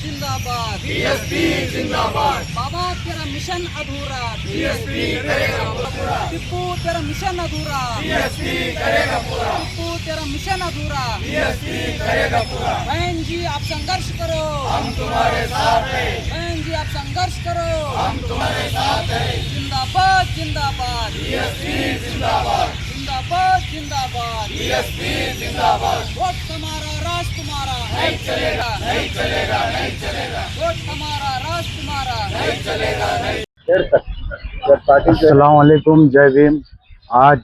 जिंदाबाद बीएसपी जिंदाबाद। बाबा तेरा मिशन अधूरा बीएसपी करेगा पूरा। टिप्पू तेरा मिशन अधूरा बीएसपी करेगा पूरा। टिप्पू तेरा मिशन अधूरा बीएसपी करेगा पूरा। बहन जी आप संघर्ष करो, हम तुम्हारे साथ हैं। बहन जी आप संघर्ष करो, हम तुम्हारे साथ हैं। जिंदाबाद जिंदाबाद बीएसपी जिंदाबाद। जिंदाबाद जिंदाबाद बीएसपी जिंदाबाद। वोट हमारा राज तुम्हारा नहीं चलेगा, नहीं चलेगा, नहीं चलेगा। वोट हमारा राज तुम्हारा नहीं चलेगा, नहीं। अस्सलाम वालेकुम, जय भीम। आज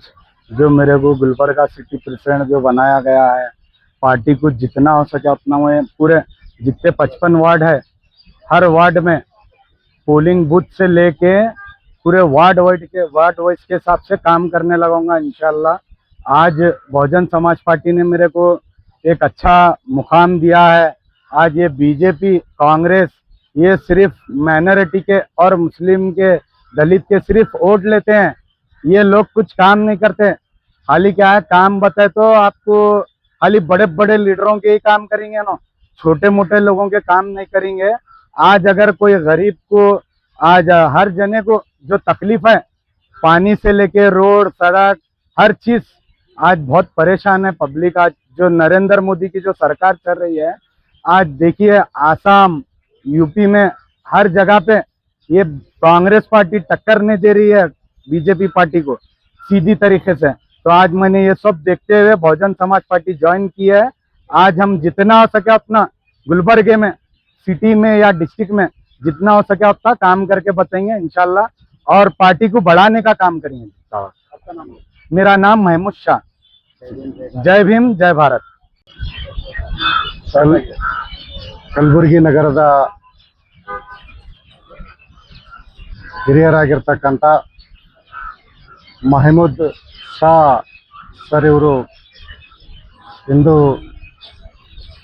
जो मेरे को गुलबर्गा सिटी प्रेसिडेंट जो बनाया गया है, पार्टी को जितना हो सके उतना में पूरे जितने 55 वार्ड है, हर वार्ड में पोलिंग बूथ से लेके पूरे वार्ड वाइज के हिसाब से काम करने लगूंगा इंशाल्लाह। आज बहुजन समाज पार्टी ने मेरे को एक अच्छा मुकाम दिया है। आज ये बीजेपी कांग्रेस ये सिर्फ माइनॉरिटी के और मुस्लिम के दलित के सिर्फ वोट लेते हैं, ये लोग कुछ काम नहीं करते। खाली क्या है, काम बताए तो आपको खाली बड़े बड़े लीडरों के ही काम करेंगे ना, छोटे मोटे लोगों के काम नहीं करेंगे। आज अगर कोई गरीब को, आज हर जने को जो तकलीफ है, पानी से लेके रोड सड़क हर चीज, आज बहुत परेशान है पब्लिक। आज जो नरेंद्र मोदी की जो सरकार चल रही है, आज देखिए आसाम यूपी में हर जगह पे ये कांग्रेस पार्टी टक्कर नहीं दे रही है बीजेपी पार्टी को सीधी तरीके से। तो आज मैंने ये सब देखते हुए बहुजन समाज पार्टी ज्वाइन की है। आज हम जितना हो सके अपना गुलबर्गे में, सिटी में या डिस्ट्रिक्ट में जितना हो सके उतना काम करके बताएंगे इंशाल्लाह, और पार्टी को बढ़ाने का काम करेंगे। आपका नाम? मेरा नाम महमूद शाह। जय भीम, जय भारत। ಕಲಬುರಗಿ ನಗರದ ಹಿರಿಯರಾಗಿರ್ತಕ್ಕಂಥ ಮಹಮೂದ್ ಶಾ ಸರ್ ಇವರು ಇಂದು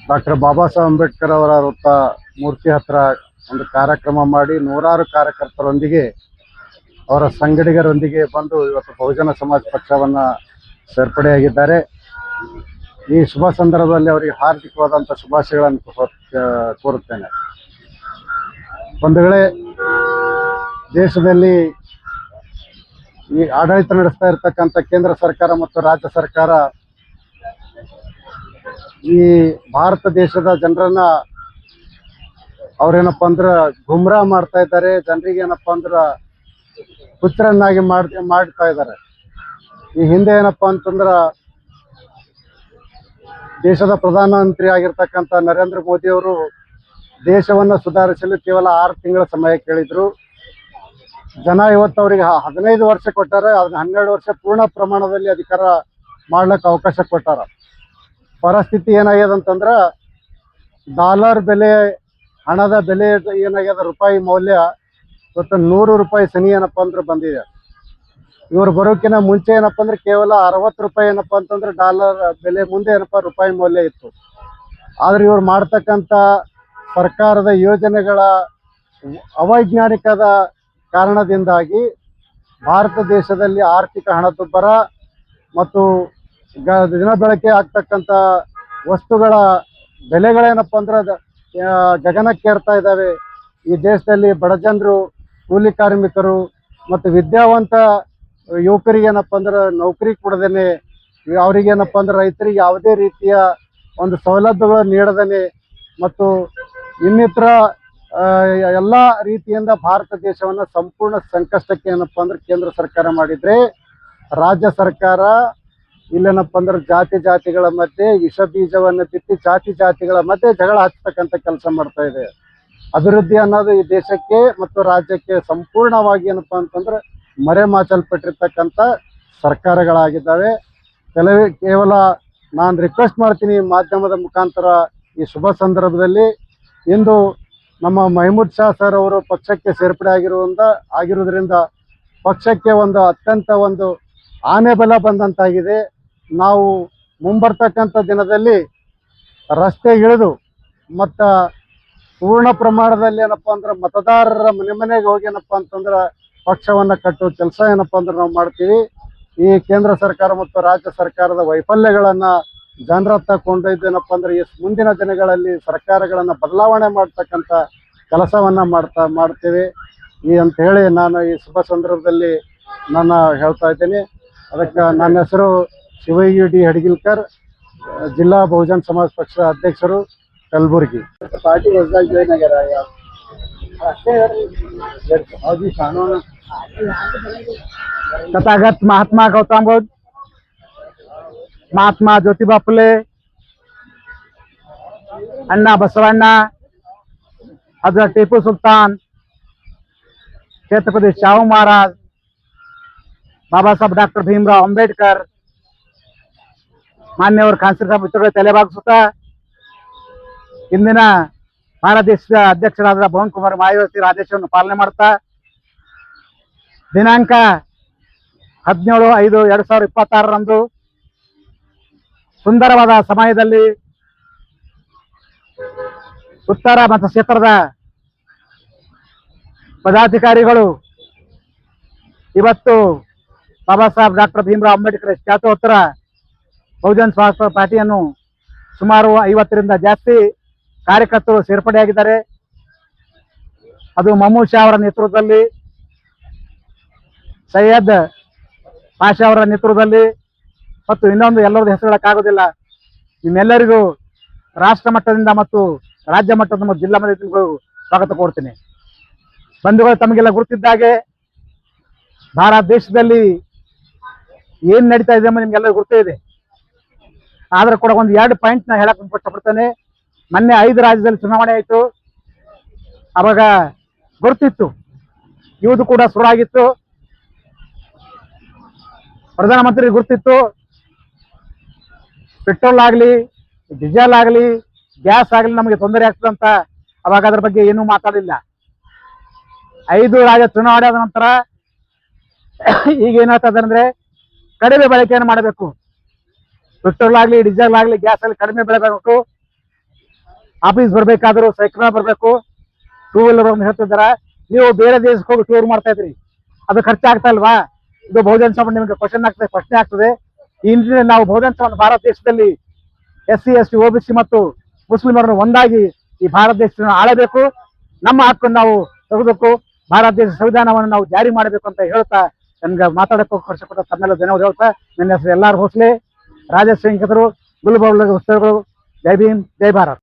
ಡಾಕ್ಟರ್ ಬಾಬಾ ಸಾಹೇಬ್ ಅಂಬೇಡ್ಕರ್ ಅವರ ವೃತ್ತ ಮೂರ್ತಿ ಹತ್ರ ಒಂದು ಕಾರ್ಯಕ್ರಮ ಮಾಡಿ ನೂರಾರು ಕಾರ್ಯಕರ್ತರೊಂದಿಗೆ ಅವರ ಸಂಗಡಿಗರೊಂದಿಗೆ ಬಂದು ಇವತ್ತು ಬಹುಜನ ಸಮಾಜ ಪಕ್ಷವನ್ನು ಸೇರ್ಪಡೆಯಾಗಿದ್ದಾರೆ। ಈ ಶುಭ ಸಂದರ್ಭದಲ್ಲಿ ಅವರಿಗೆ ಹಾರ್ದಿಕವಾದಂಥ ಶುಭಾಶಯಗಳನ್ನು ಕೋರುತ್ತೇನೆ। ಒಂದು ವೇಳೆ ದೇಶದಲ್ಲಿ ಈ ಆಡಳಿತ ನಡೆಸ್ತಾ ಇರತಕ್ಕಂಥ ಕೇಂದ್ರ ಸರ್ಕಾರ ಮತ್ತು ರಾಜ್ಯ ಸರ್ಕಾರ ಈ ಭಾರತ ದೇಶದ ಜನರನ್ನ ಅವ್ರೇನಪ್ಪ ಅಂದ್ರೆ ಗುಮ್ರಾ ಮಾಡ್ತಾ ಇದ್ದಾರೆ, ಜನರಿಗೆ ಏನಪ್ಪ ಅಂದ್ರೆ ಹುಚ್ಚರನ್ನಾಗಿ ಮಾಡ್ತಾ ಇದ್ದಾರೆ। ಈ ಹಿಂದೆ ಏನಪ್ಪ ಅಂತಂದ್ರೆ ದೇಶದ ಪ್ರಧಾನಮಂತ್ರಿ ಆಗಿರ್ತಕ್ಕಂಥ ನರೇಂದ್ರ ಮೋದಿ ಅವರು ದೇಶವನ್ನು ಸುಧಾರಿಸಲು ಕೇವಲ 6 ತಿಂಗಳ ಸಮಯ ಕೇಳಿದ್ರು। ಜನ ಇವತ್ತು ಅವರಿಗೆ 15 ವರ್ಷ ಕೊಟ್ಟಾರೆ, ಅದನ್ನ 12 ವರ್ಷ ಪೂರ್ಣ ಪ್ರಮಾಣದಲ್ಲಿ ಅಧಿಕಾರ ಮಾಡ್ಲಿಕ್ಕೆ ಅವಕಾಶ ಕೊಟ್ಟಾರ। ಪರಿಸ್ಥಿತಿ ಏನಾಗ್ಯದ ಅಂತಂದ್ರೆ ಡಾಲರ್ ಬೆಲೆ, ಹಣದ ಬೆಲೆ ಏನಾಗ್ಯದ, ರೂಪಾಯಿ ಮೌಲ್ಯ ಇವತ್ತು 100 ರೂಪಾಯಿ ಸನಿ ಏನಪ್ಪ ಅಂದ್ರೆ ಬಂದಿದೆ। ಇವರು ಬರೋಕಿನ ಮುಂಚೆ ಏನಪ್ಪ ಅಂದ್ರೆ ಕೇವಲ 60 ರೂಪಾಯಿ ಏನಪ್ಪ ಅಂತಂದ್ರೆ ಡಾಲರ್ ಬೆಲೆ ಮುಂದೆ ಏನಪ್ಪ ರೂಪಾಯಿ ಮೌಲ್ಯ ಇತ್ತು। ಆದ್ರೆ ಇವ್ರು ಮಾಡ್ತಕ್ಕಂಥ ಸರ್ಕಾರದ ಯೋಜನೆಗಳ ಅವೈಜ್ಞಾನಿಕದ ಕಾರಣದಿಂದಾಗಿ ಭಾರತ ದೇಶದಲ್ಲಿ ಆರ್ಥಿಕ ಹಣದುಬ್ಬರ ಮತ್ತು ದಿನ ಬೆಳಕೆ ಆಗ್ತಕ್ಕಂಥ ವಸ್ತುಗಳ ಬೆಲೆಗಳೇನಪ್ಪ ಅಂದ್ರೆ ಗಗನಕ್ಕೇರ್ತಾ ಇದ್ದಾವೆ। ಈ ದೇಶದಲ್ಲಿ ಬಡ ಜನರು, ಕೂಲಿ ಕಾರ್ಮಿಕರು ಮತ್ತು ವಿದ್ಯಾವಂತ ಯುವಕರಿಗೆ ಏನಪ್ಪ ಅಂದ್ರೆ ನೌಕರಿ ಕೊಡದೇನೆ, ಅವರಿಗೇನಪ್ಪ ಅಂದ್ರೆ ರೈತರಿಗೆ ಯಾವುದೇ ರೀತಿಯ ಒಂದು ಸೌಲಭ್ಯಗಳು ನೀಡದೇನೆ ಮತ್ತು ಇನ್ನಿತರ ಎಲ್ಲ ರೀತಿಯಿಂದ ಭಾರತ ದೇಶವನ್ನು ಸಂಪೂರ್ಣ ಸಂಕಷ್ಟಕ್ಕೆ ಏನಪ್ಪ ಅಂದ್ರೆ ಕೇಂದ್ರ ಸರ್ಕಾರ ಮಾಡಿದ್ರೆ, ರಾಜ್ಯ ಸರ್ಕಾರ ಇಲ್ಲೇನಪ್ಪ ಅಂದ್ರೆ ಜಾತಿಗಳ ಮಧ್ಯೆ ವಿಷ ಬೀಜವನ್ನು ಬಿತ್ತಿ ಜಾತಿಗಳ ಮಧ್ಯೆ ಜಗಳ ಹಚ್ಚತಕ್ಕಂಥ ಕೆಲಸ ಮಾಡ್ತಾ ಇದೆ। ಅಭಿವೃದ್ಧಿ ಅನ್ನೋದು ಈ ದೇಶಕ್ಕೆ ಮತ್ತು ರಾಜ್ಯಕ್ಕೆ ಸಂಪೂರ್ಣವಾಗಿ ಏನಪ್ಪ ಅಂತಂದ್ರೆ ಮರೆಮಾಚಲ್ಪಟ್ಟಿರ್ತಕ್ಕಂಥ ಸರ್ಕಾರಗಳಾಗಿದ್ದಾವೆ। ಕೇವಲ ನಾನು ರಿಕ್ವೆಸ್ಟ್ ಮಾಡ್ತೀನಿ ಮಾಧ್ಯಮದ ಮುಖಾಂತರ ಈ ಶುಭ ಸಂದರ್ಭದಲ್ಲಿ, ಇಂದು ನಮ್ಮ ಮಹಮೂದ್ ಶಾ ಸರ್ ಅವರು ಪಕ್ಷಕ್ಕೆ ಸೇರ್ಪಡೆ ಆಗಿರೋದ್ರಿಂದ ಪಕ್ಷಕ್ಕೆ ಒಂದು ಅತ್ಯಂತ ಒಂದು ಆನೆ ಬಲ ಬಂದಂತಾಗಿದೆ। ನಾವು ಮುಂಬರ್ತಕ್ಕಂಥ ದಿನದಲ್ಲಿ ರಸ್ತೆಗಿಳಿದು ಮತ್ತು ಪೂರ್ಣ ಪ್ರಮಾಣದಲ್ಲಿ ಏನಪ್ಪ ಅಂದ್ರೆ ಮತದಾರರ ಮನೆಗೆ ಹೋಗಿ ಏನಪ್ಪ ಅಂತಂದ್ರೆ ಪಕ್ಷವನ್ನು ಕಟ್ಟುವ ಕೆಲಸ ಏನಪ್ಪ ಅಂದ್ರೆ ನಾವು ಮಾಡ್ತೀವಿ। ಈ ಕೇಂದ್ರ ಸರ್ಕಾರ ಮತ್ತು ರಾಜ್ಯ ಸರ್ಕಾರದ ವೈಫಲ್ಯಗಳನ್ನು ಜನರತ್ತ ಕೊಂಡೊಯ್ದೇನಪ್ಪ ಅಂದ್ರೆ ಮುಂದಿನ ದಿನಗಳಲ್ಲಿ ಸರ್ಕಾರಗಳನ್ನ ಬದಲಾವಣೆ ಮಾಡ್ತಕ್ಕಂಥ ಕೆಲಸವನ್ನ ಮಾಡ್ತೇವೆ ಅಂತ ಹೇಳಿ ನಾನು ಈ ಶುಭ ಸಂದರ್ಭದಲ್ಲಿ ನಾನು ಹೇಳ್ತಾ ಇದ್ದೀನಿ. ಅದಕ್ಕೆ ನನ್ನ ಹೆಸರು ಶಿವಯ್ಯ ಡಿ ಹಡಗಿಲ್ಕರ್, जिला बहुजन समाज पक्ष अध्यक्षರು कलबुर्गी। पार्टी रोजगार ज्वाइन तथागत महात्मा गौतम बुद्ध, महात्मा ज्योतिबा फुले, अन्ना बसवण्ण, हजरत टीपू सुल्तान, छत्रपति शाहू महाराज, बाबा साहब डॉक्टर भीमराव अंबेडकर, ಮಾನ್ಯವರು ಖಾನ್ಸರ್ ಸಾಹೇಬ್ ಮಿತ್ರಗಳ ತಲೆಬಾಗಿಸುತ್ತಾ ಇಂದಿನ ಭಾರತ ದೇಶದ ಅಧ್ಯಕ್ಷರಾದ ಭುವನ್ ಕುಮಾರ್ ಮಾಯಾವತಿ ಆದೇಶವನ್ನು ಪಾಲನೆ ಮಾಡ್ತಾ ದಿನಾಂಕ 17/5/2026ರಂದು ಸುಂದರವಾದ ಸಮಯದಲ್ಲಿ ಉತ್ತರ ಮತಕ್ಷೇತ್ರದ ಪದಾಧಿಕಾರಿಗಳು ಇವತ್ತು ಬಾಬಾ ಸಾಹೇಬ್ ಡಾಕ್ಟರ್ ಭೀಮರಾವ್ ಅಂಬೇಡ್ಕರ್ ಖ್ಯಾತೋತ್ತರ ಬಹುಜನ್ ಸಮಾಜ ಪಾರ್ಟಿಯನ್ನು ಸುಮಾರು 50ರಿಂದ ಜಾಸ್ತಿ ಕಾರ್ಯಕರ್ತರು ಸೇರ್ಪಡೆಯಾಗಿದ್ದಾರೆ. ಅದು ಮಮೂದ್ ಶಾ ಅವರ ನೇತೃತ್ವದಲ್ಲಿ, ಸೈಯದ್ ಪಾಷಾ ಅವರ ನೇತೃತ್ವದಲ್ಲಿ ಮತ್ತು ಇನ್ನೊಂದು ಎಲ್ಲರದ್ದು ಹೆಸರು ಹೇಳಕ್ಕಾಗೋದಿಲ್ಲ. ನಿಮ್ಮೆಲ್ಲರಿಗೂ ರಾಷ್ಟ್ರ ಮಟ್ಟದಿಂದ ಮತ್ತು ರಾಜ್ಯ ಮಟ್ಟದ ಮತ್ತು ಜಿಲ್ಲಾ ಮಟ್ಟದ ಸ್ವಾಗತ ಕೊಡ್ತೀನಿ. ಬಂಧುಗಳು, ತಮಗೆಲ್ಲ ಗುರುತಿದ್ದಾಗೆ ಭಾರತ ದೇಶದಲ್ಲಿ ಏನ್ ನಡೀತಾ ಇದೆ ಎಂಬ ನಿಮ್ಗೆಲ್ಲರಿಗೂ ಗುರ್ತೇ ಇದೆ. ಆದ್ರೆ ಕೂಡ ಒಂದು 2 ಪಾಯಿಂಟ್ ನಾ ಹೇಳಕ್ ಇಷ್ಟಪಡ್ತೇನೆ. ಮೊನ್ನೆ 5 ರಾಜ್ಯದಲ್ಲಿ ಚುನಾವಣೆ ಆಯಿತು. ಅವಾಗ ಗೊತ್ತಿತ್ತು, ಇವುದು ಕೂಡ ಶುರುವಾಗಿತ್ತು. ಪ್ರಧಾನಮಂತ್ರಿ ಗುರ್ತಿತ್ತು, ಪೆಟ್ರೋಲ್ ಆಗಲಿ, ಡೀಸೆಲ್ ಆಗಲಿ, ಗ್ಯಾಸ್ ಆಗಲಿ ನಮಗೆ ತೊಂದರೆ ಆಗ್ತದಂತ. ಅವಾಗ ಅದ್ರ ಬಗ್ಗೆ ಏನೂ ಮಾತಾಡಲಿಲ್ಲ. 5 ರಾಜ್ಯ ಚುನಾವಣೆ ಆದ ನಂತರ ಈಗ ಏನಾಗ್ತದೆ ಅಂದ್ರೆ ಕಡಿಮೆ ಬಳಕೆಯನ್ನು ಮಾಡಬೇಕು. ಪೆಟ್ರೋಲ್ ಆಗಲಿ, ಡೀಸೆಲ್ ಆಗಲಿ, ಗ್ಯಾಸ್ ಆಗಲಿ ಕಡಿಮೆ ಬೆಳೆಬೇಕು. ಆಫೀಸ್ ಬರ್ಬೇಕಾದ್ರೂ ಸೈಕಲ್ ಬರಬೇಕು, 2 ವೀಲರ್ ಅಂತ ಹೇಳ್ತಿದಾರ. ನೀವು ಬೇರೆ ದೇಶಕ್ಕೆ ಹೋಗಿ ಟೂರ್ ಮಾಡ್ತಾ ಇದ್ರಿ, ಅದು ಖರ್ಚಾಗ್ತಾ ಇಲ್ವಾ? ಇದು ಬಹುಜನ ಸಮಾಜ ನಿಮಗೆ ಪ್ರಶ್ನೆ ಆಗ್ತದೆ. ಈ ನಿಟ್ಟಿನಲ್ಲಿ ನಾವು ಬಹುಜನ ಸಮಾಜ ಭಾರತ ದೇಶದಲ್ಲಿ SC ST OBC ಮತ್ತು ಮುಸ್ಲಿಮರನ್ನು ಒಂದಾಗಿ ಈ ಭಾರತ ದೇಶವನ್ನು ಆಳಬೇಕು. ನಮ್ಮ ಹಕ್ಕನ್ನು ನಾವು ತೆಗೆದಬೇಕು. ಭಾರತ ದೇಶ ಸಂವಿಧಾನವನ್ನು ನಾವು ಜಾರಿ ಮಾಡಬೇಕು ಅಂತ ಹೇಳ್ತಾ ನನ್ಗೆ ಮಾತಾಡಕ್ಕೆ ಕೊಟ್ಟ ತಮ್ಮೆಲ್ಲ ಧನ್ಯವಾದ ಹೇಳ್ತಾ, ನನ್ನ ಹೆಸರು LR ಭೋಸ್ಲೆ, ರಾಜೇಶ್ ಶಂಕರು, ಗುಲ್ಬರ್ಗ ಉತ್ಸವಗಳು. ಜೈ ಭೀಮ್, ಜೈ ಭಾರತ್.